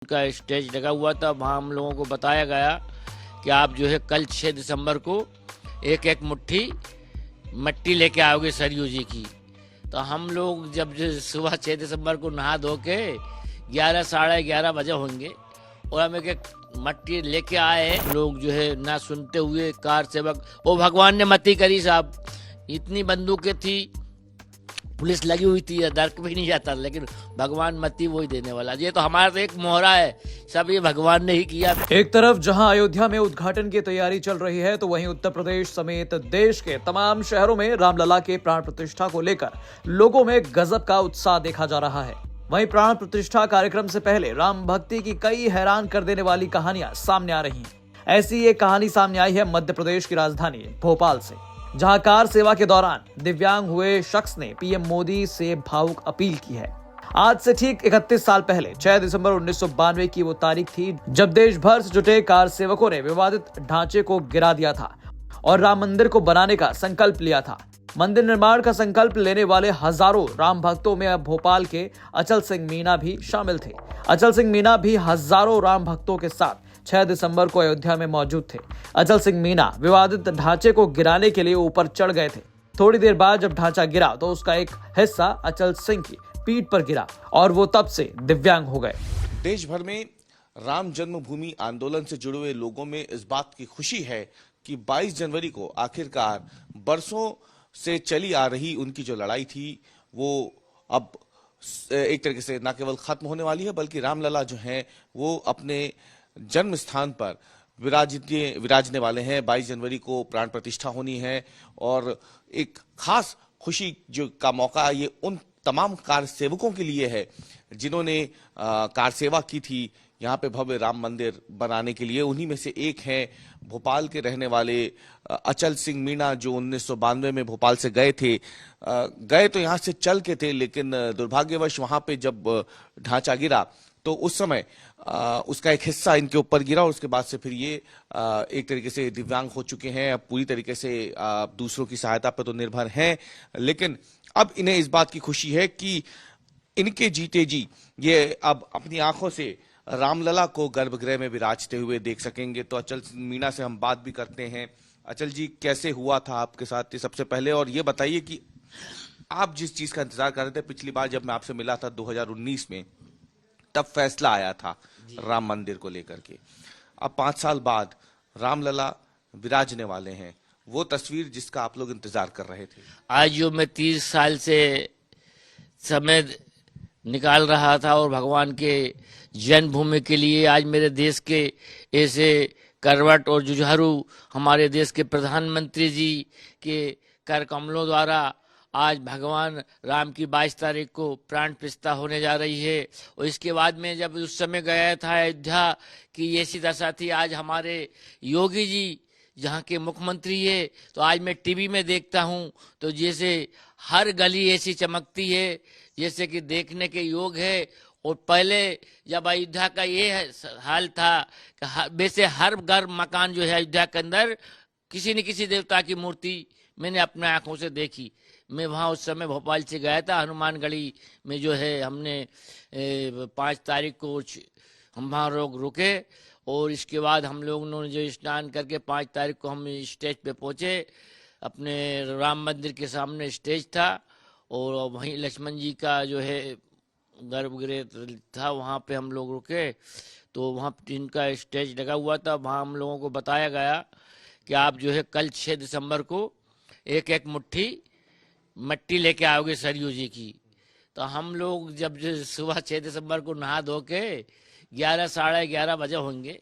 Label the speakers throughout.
Speaker 1: का स्टेज लगा हुआ था, वहाँ हम लोगों को बताया गया कि आप जो है कल 6 दिसंबर को एक एक मुट्ठी मट्टी लेके आओगे सरयू जी की। तो हम लोग जब जो सुबह 6 दिसंबर को नहा धो के 11 साढ़े 11 बजे होंगे और हम एक एक मट्टी लेके आए। लोग जो है ना सुनते हुए कार सेवक, वो भगवान ने मती करी साहब, इतनी बंदूकें थी, पुलिस लगी हुई थी, डर भी नहीं जाता, लेकिन भगवान मती वही देने वाला। ये तो हमारा तो एक मोहरा है, सब ये भगवान ने ही किया।
Speaker 2: एक तरफ जहां अयोध्या में उद्घाटन की तैयारी चल रही है, तो वहीं उत्तर प्रदेश समेत देश के तमाम शहरों में रामलला के प्राण प्रतिष्ठा को लेकर लोगों में गजब का उत्साह देखा जा रहा है। वहीं प्राण प्रतिष्ठा कार्यक्रम से पहले राम भक्ति की कई हैरान कर देने वाली कहानियां सामने आ रही हैं। ऐसी एक कहानी सामने आई है मध्य प्रदेश की राजधानी भोपाल से, जहां कार सेवा के दौरान दिव्यांग हुए शख्स ने पीएम मोदी से भावुक अपील की है। आज से ठीक 31 साल पहले 6 दिसंबर 1992 की वो तारीख थी जब देश भर से जुटे कार सेवकों ने विवादित ढांचे को गिरा दिया था और राम मंदिर को बनाने का संकल्प लिया था। मंदिर निर्माण का संकल्प लेने वाले हजारों राम भक्तों में अब भोपाल के अचल सिंह मीणा भी शामिल थे। अचल सिंह मीणा भी हजारों राम भक्तों के साथ 6 दिसंबर को अयोध्या में मौजूद थे। अचल सिंह मीणा विवादित ढांचे को गिराने के लिए ऊपर चढ़ गए थे। थोड़ी देर बाद जब ढांचा गिरा तो उसका एक हिस्सा अचल सिंह की पीठ पर गिरा और वो तब से दिव्यांग हो गए।
Speaker 3: देश भर में राम जन्मभूमि आंदोलन से जुड़े हुए लोगों में इस बात की खुशी है कि 22 जनवरी को आखिरकार बरसों से चली आ रही उनकी जो लड़ाई थी वो अब एक तरीके से न केवल खत्म होने वाली है, बल्कि रामलला जो हैं वो अपने जन्म स्थान पर विराजने वाले हैं। 22 जनवरी को प्राण प्रतिष्ठा होनी है और एक खास खुशी जो का मौका ये उन तमाम कार सेवकों के लिए है जिन्होंने कार सेवा की थी यहाँ पे भव्य राम मंदिर बनाने के लिए। उन्हीं में से एक हैं भोपाल के रहने वाले अचल सिंह मीणा, जो 1992 में भोपाल से गए थे। गए तो यहाँ से चल के थे, लेकिन दुर्भाग्यवश वहां पे जब ढांचा गिरा तो उस समय उसका एक हिस्सा इनके ऊपर गिरा और उसके बाद से फिर ये एक तरीके से दिव्यांग हो चुके हैं। अब पूरी तरीके से दूसरों की सहायता पर तो निर्भर हैं, लेकिन अब इन्हें इस बात की खुशी है कि इनके जीते जी ये अब अपनी आंखों से रामलला को गर्भगृह में विराजते हुए देख सकेंगे। तो अचल मीणा से हम बात भी करते हैं। अचल जी, कैसे हुआ था आपके साथ ये सबसे पहले, और ये बताइए कि आप जिस चीज का इंतजार कर रहे थे, पिछली बार जब मैं आपसे मिला था 2019 में, तब फैसला आया था राम मंदिर को लेकर के। अब 5 साल बाद रामलला विराजने वाले हैं, वो तस्वीर जिसका आप लोग इंतजार कर रहे थे।
Speaker 1: आज जो मैं 30 साल से समय निकाल रहा था और भगवान के जन्मभूमि के लिए, आज मेरे देश के ऐसे करवट और जुझारू हमारे देश के प्रधानमंत्री जी के कर कमलों द्वारा आज भगवान राम की 22 तारीख को प्राण प्रतिष्ठा होने जा रही है। और इसके बाद में जब उस समय गया था अयोध्या की ऐसी दशा थी, आज हमारे योगी जी जहाँ के मुख्यमंत्री है, तो आज मैं टीवी में देखता हूँ तो जैसे हर गली ऐसी चमकती है जैसे कि देखने के योग है। और पहले जब अयोध्या का ये हाल था कि वैसे हर घर मकान जो है अयोध्या के अंदर किसी न किसी देवता की मूर्ति मैंने अपने आंखों से देखी। मैं वहाँ उस समय भोपाल से गया था, हनुमानगढ़ी में जो है हमने 5 तारीख को हम वहाँ रुके और इसके बाद हम लोगों ने जो स्नान करके 5 तारीख को हम स्टेज पे पहुँचे। अपने राम मंदिर के सामने स्टेज था और वहीं लक्ष्मण जी का जो है गर्भगृह था, वहाँ पे हम लोग रुके। तो वहाँ इनका स्टेज लगा हुआ था, वहाँ हम लोगों को बताया गया कि आप जो है कल 6 दिसंबर को एक एक मुट्ठी मट्टी लेके आओगे सरयू जी की। तो हम लोग जब सुबह 6 दिसंबर को नहा धो के 11 साढ़े 11 बजे होंगे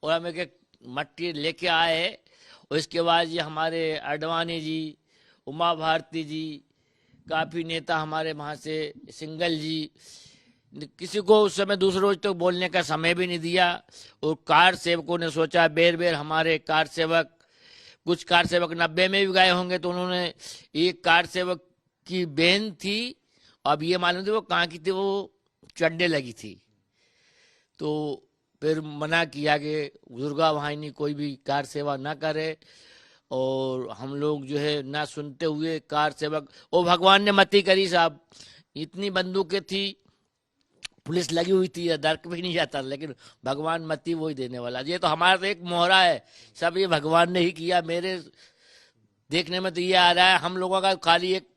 Speaker 1: और हम एक एक मट्टी लेके आए। और इसके बाद ये हमारे अडवाणी जी, उमा भारती जी, काफ़ी नेता हमारे वहाँ से, सिंगल जी, किसी को उस समय दूसरे रोज तक तो बोलने का समय भी नहीं दिया। और कार सेवकों ने सोचा, बेर बेर हमारे कार सेवक, कुछ कार सेवक 90 में भी गए होंगे, तो उन्होंने एक कार सेवक की बहन थी, अब ये मालूम थी वो कहाँ की थी, वो चढ़ने लगी थी। तो फिर मना किया कि दुर्गा वाहिनी कोई भी कार सेवा ना करे। और हम लोग जो है ना सुनते हुए कार सेवक, वो भगवान ने मती करी साहब, इतनी बंदूकें थी, पुलिस लगी हुई थी, दर्क भी नहीं जाता, लेकिन भगवान मती वही देने वाला। ये तो हमारा तो एक मोहरा है, सब ये भगवान ने ही किया। मेरे देखने में तो ये आ रहा है हम लोगों का खाली एक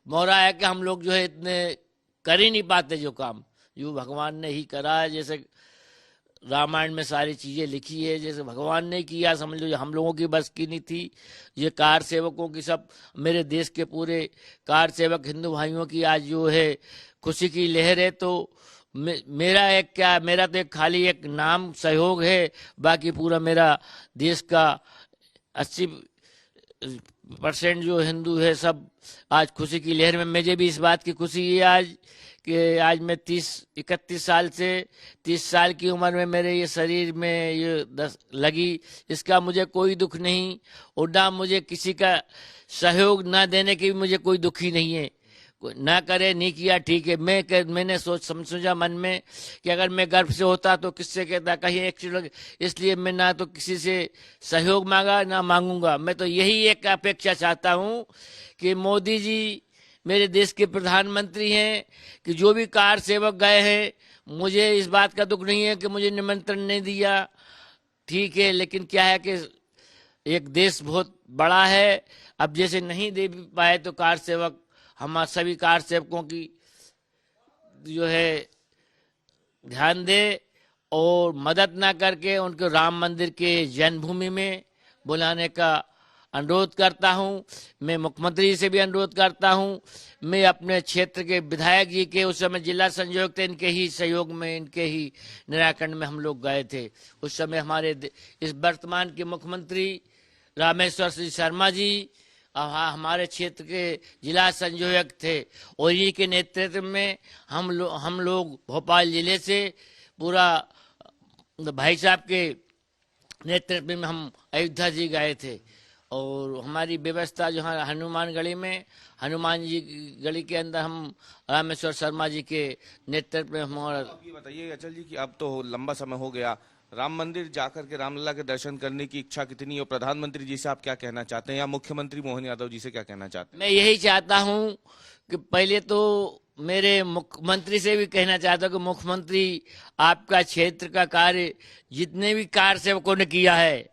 Speaker 1: मोहरा है कि हम लोग जो है इतने कर ही नहीं पाते जो काम, जो भगवान ने ही करा है। जैसे रामायण में सारी चीजें लिखी है, जैसे भगवान ने किया, समझ लो हम लोगों की बस की नहीं थी। ये कार सेवकों की, सब मेरे देश के पूरे कार सेवक हिंदू भाइयों की आज जो है खुशी की लहर है। तो मेरा एक क्या, मेरा तो एक खाली एक नाम सहयोग है, बाकी पूरा मेरा देश का 80% जो हिंदू है सब आज खुशी की लहर में। मुझे भी इस बात की खुशी है आज कि आज मैं 31 साल से 30 साल की उम्र में मेरे ये शरीर में ये लगी, इसका मुझे कोई दुख नहीं, और ना मुझे किसी का सहयोग ना देने की भी मुझे कोई दुख ही नहीं है। ना करे नहीं किया ठीक है। मैंने समझा मन में कि अगर मैं गर्भ से होता तो किससे कहता, कहीं एक्सीडेंट, इसलिए मैं ना तो किसी से सहयोग मांगा ना मांगूंगा। मैं तो यही एक अपेक्षा चाहता हूँ कि मोदी जी मेरे देश के प्रधानमंत्री हैं, कि जो भी कार सेवक गए हैं, मुझे इस बात का दुख नहीं है कि मुझे निमंत्रण नहीं दिया, ठीक है, लेकिन क्या है कि एक देश बहुत बड़ा है। अब जैसे नहीं दे पाए तो कार सेवक, हम सभी कार सेवकों की जो है ध्यान दे और मदद ना करके उनको राम मंदिर के जन्मभूमि में बुलाने का अनुरोध करता हूं। मैं मुख्यमंत्री से भी अनुरोध करता हूं। मैं अपने क्षेत्र के विधायक जी के, उस समय जिला संयोजक थे, इनके ही सहयोग में, इनके ही निराकरण में हम लोग गए थे। उस समय हमारे इस वर्तमान के मुख्यमंत्री रामेश्वर सिंह शर्मा जी हमारे क्षेत्र के जिला संयोजक थे, और ये के नेतृत्व में हम लोग भोपाल जिले से पूरा भाई साहब के नेतृत्व में हम अयोध्या जी गए थे। और हमारी व्यवस्था जो है हनुमान गढ़ी में, हनुमान जी गढ़ी के अंदर हम रामेश्वर शर्मा जी के नेतृत्व में हमारा।
Speaker 3: आप ये बताइए अचल जी कि अब तो लंबा समय हो गया, राम मंदिर जाकर के रामलला के दर्शन करने की इच्छा कितनी है, और प्रधानमंत्री जी से आप क्या कहना चाहते हैं, या मुख्यमंत्री मोहन यादव जी से क्या कहना चाहते हैं?
Speaker 1: मैं यही चाहता हूं कि पहले तो मेरे मुख्यमंत्री से भी कहना चाहता हूं कि मुख्यमंत्री, आपका क्षेत्र का कार्य जितने भी कार सेवकों ने किया है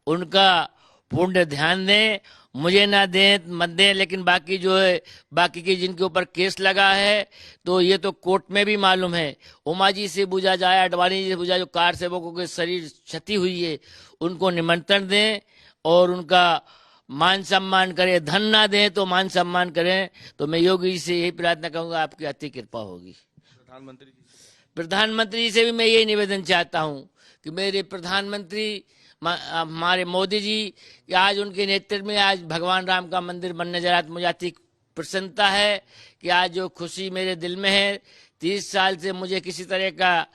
Speaker 1: उनका पूर्ण ध्यान दें, मुझे ना दें मत दें, लेकिन बाकी जो है, बाकी के जिनके ऊपर केस लगा है तो ये तो कोर्ट में भी मालूम है। उमा जी से पूछा जाए, अडवाणी जी से पूछा, जो कार सेवकों के शरीर क्षति हुई है उनको निमंत्रण दें और उनका मान सम्मान करें। धन ना दें तो मान सम्मान करें। तो मैं योगी जी से यही प्रार्थना करूंगा, आपकी अति कृपा होगी। प्रधानमंत्री जी से भी मैं यही निवेदन चाहता हूं कि मेरे प्रधानमंत्री हमारे मोदी जी, कि आज उनके नेतृत्व में आज भगवान राम का मंदिर बनने जा रहा है। मुझे अति प्रसन्नता है कि आज जो खुशी मेरे दिल में है, 30 साल से मुझे किसी तरह का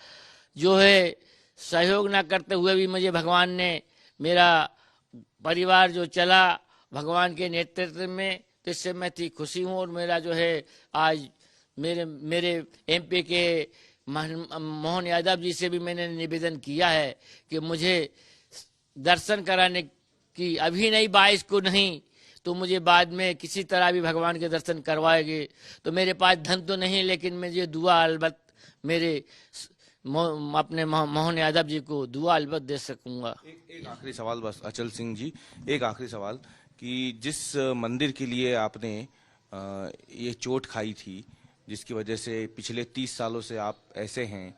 Speaker 1: जो है सहयोग ना करते हुए भी मुझे भगवान ने, मेरा परिवार जो चला भगवान के नेतृत्व में, तो इससे मैं अति खुशी हूँ। और मेरा जो है आज मेरे MP के मोहन यादव जी से भी मैंने निवेदन किया है कि मुझे दर्शन कराने की, अभी नहीं 22 को नहीं तो मुझे बाद में किसी तरह भी भगवान के दर्शन करवाएंगे। तो मेरे पास धन तो नहीं, लेकिन मुझे दुआ अलबत मेरे अपने मोहन यादव जी को दुआ अलबत दे सकूंगा।
Speaker 3: एक आखिरी सवाल बस अचल सिंह जी, एक आखिरी सवाल कि जिस मंदिर के लिए आपने ये चोट खाई थी, जिसकी वजह से पिछले 30 सालों से आप ऐसे हैं,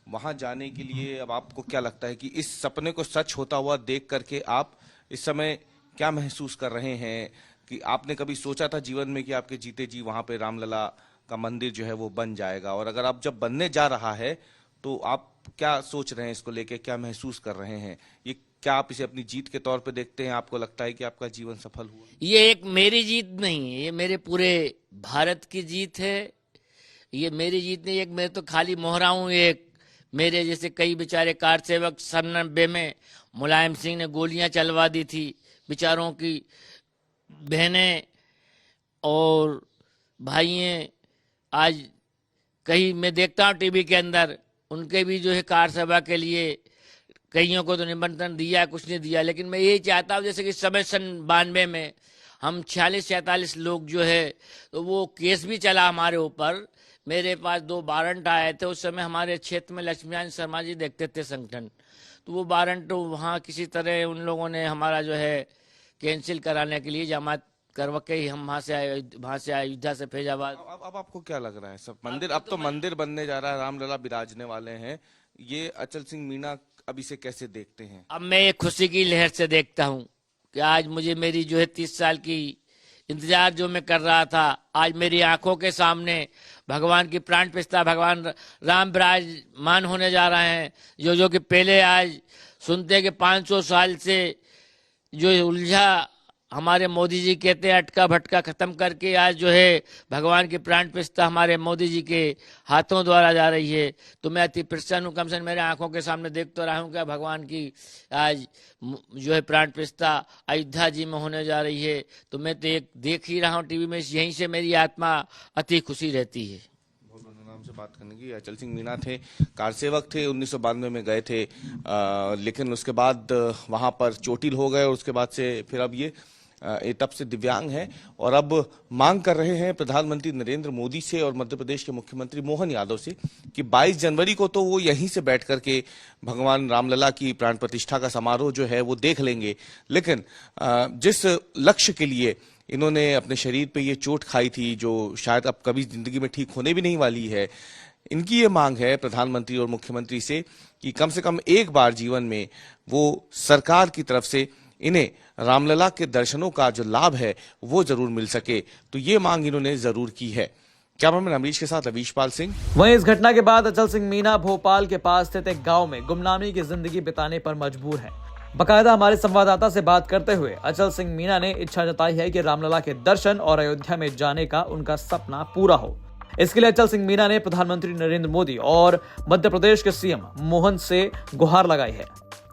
Speaker 3: वहां जाने के लिए अब आपको क्या लगता है कि इस सपने को सच होता हुआ देख करके आप इस समय क्या महसूस कर रहे हैं? कि आपने कभी सोचा था जीवन में कि आपके जीते जी वहां पे रामलला का मंदिर जो है वो बन जाएगा? और अगर आप जब बनने जा रहा है तो आप क्या सोच रहे हैं इसको लेके, क्या महसूस कर रहे हैं? ये क्या आप इसे अपनी जीत के तौर पे देखते हैं? आपको लगता है कि आपका जीवन सफल हुआ?
Speaker 1: ये एक मेरी जीत नहीं है, ये मेरे पूरे भारत की जीत है। ये मेरी जीत नहीं, एक मैं तो खाली मोहरा हूँ। एक मेरे जैसे कई बेचारे कार सेवक 97 में मुलायम सिंह ने गोलियां चलवा दी थी, बेचारों की बहनें और भाइयों, आज कहीं मैं देखता हूँ टीवी के अंदर, उनके भी जो है कार सभा के लिए कईयों को तो निमंत्रण दिया, कुछ नहीं दिया। लेकिन मैं यही चाहता हूँ, जैसे कि समय सन 92 में हम 46-47 लोग जो है, तो वो केस भी चला हमारे ऊपर। मेरे पास 2 वारंट आए थे। उस समय हमारे क्षेत्र में लक्ष्मीनारायण शर्मा जी देखते थे संगठन, तो वो वारंट वहाँ किसी तरह उन लोगों ने हमारा जो है कैंसिल कराने के लिए जमात करवा के ही हम वहाँ से अयोध्या से फैजाबाद।
Speaker 3: अब आपको क्या लग रहा है सब मंदिर, अब तो मंदिर बनने जा रहा है, रामलला विराजने वाले हैं, ये अचल सिंह मीणा अब इसे कैसे देखते हैं?
Speaker 1: अब मैं एक खुशी की लहर से देखता हूँ कि आज मुझे मेरी जो है 30 साल की इंतजार जो मैं कर रहा था, आज मेरी आंखों के सामने भगवान की प्राण प्रतिष्ठा भगवान राम विराजमान होने जा रहे हैं। जो कि पहले आज सुनते कि 500 साल से जो उलझा हमारे मोदी जी कहते हैं अटका भटका खत्म करके आज जो है भगवान की प्राण प्रतिष्ठा हमारे मोदी जी के हाथों द्वारा जा रही है। तो मैं अति प्रसन्न हूँ, कम से कम मेरे आंखों के सामने देख तो रहा हूँ कि भगवान की आज जो है प्राण प्रतिष्ठा अयोध्या जी में होने जा रही है। तो मैं तो एक देख ही रहा हूँ टीवी में, यहीं से मेरी आत्मा अति खुशी रहती है।
Speaker 3: नाम से बात करने की अचल सिंह मीणा थे, कार सेवक थे, 1992 में गए थे, लेकिन उसके बाद वहां पर चोटिल हो गए और उसके बाद से फिर अब ये तब से दिव्यांग हैं और अब मांग कर रहे हैं प्रधानमंत्री नरेंद्र मोदी से और मध्य प्रदेश के मुख्यमंत्री मोहन यादव से कि 22 जनवरी को तो वो यहीं से बैठ करके भगवान रामलला की प्राण प्रतिष्ठा का समारोह जो है वो देख लेंगे, लेकिन जिस लक्ष्य के लिए इन्होंने अपने शरीर पे ये चोट खाई थी, जो शायद अब कभी जिंदगी में ठीक होने भी नहीं वाली है, इनकी ये मांग है प्रधानमंत्री और मुख्यमंत्री से कि कम से कम एक बार जीवन में वो सरकार की तरफ से इन्हें रामलला के दर्शनों का जो लाभ है वो जरूर मिल सके। तो ये मांग इन्होंने जरूर की है। कैमरामैन अमरीश के साथ अवीश पाल सिंह।
Speaker 2: वहीं इस घटना के बाद अचल सिंह मीणा भोपाल के पास स्थित एक गांव में गुमनामी की जिंदगी बिताने पर मजबूर है। बाकायदा हमारे संवाददाता से बात करते हुए अचल सिंह मीणा ने इच्छा जताई है कि रामलला के दर्शन और अयोध्या में जाने का उनका सपना पूरा हो। इसके लिए अचल सिंह मीणा ने प्रधानमंत्री नरेंद्र मोदी और मध्य प्रदेश के सीएम मोहन से गुहार लगाई है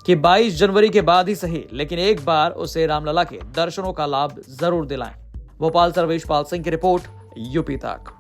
Speaker 2: कि 22 जनवरी के बाद ही सही, लेकिन एक बार उसे रामलला के दर्शनों का लाभ जरूर दिलाएं। भोपाल से अवीश पाल सिंह की रिपोर्ट, यूपी तक।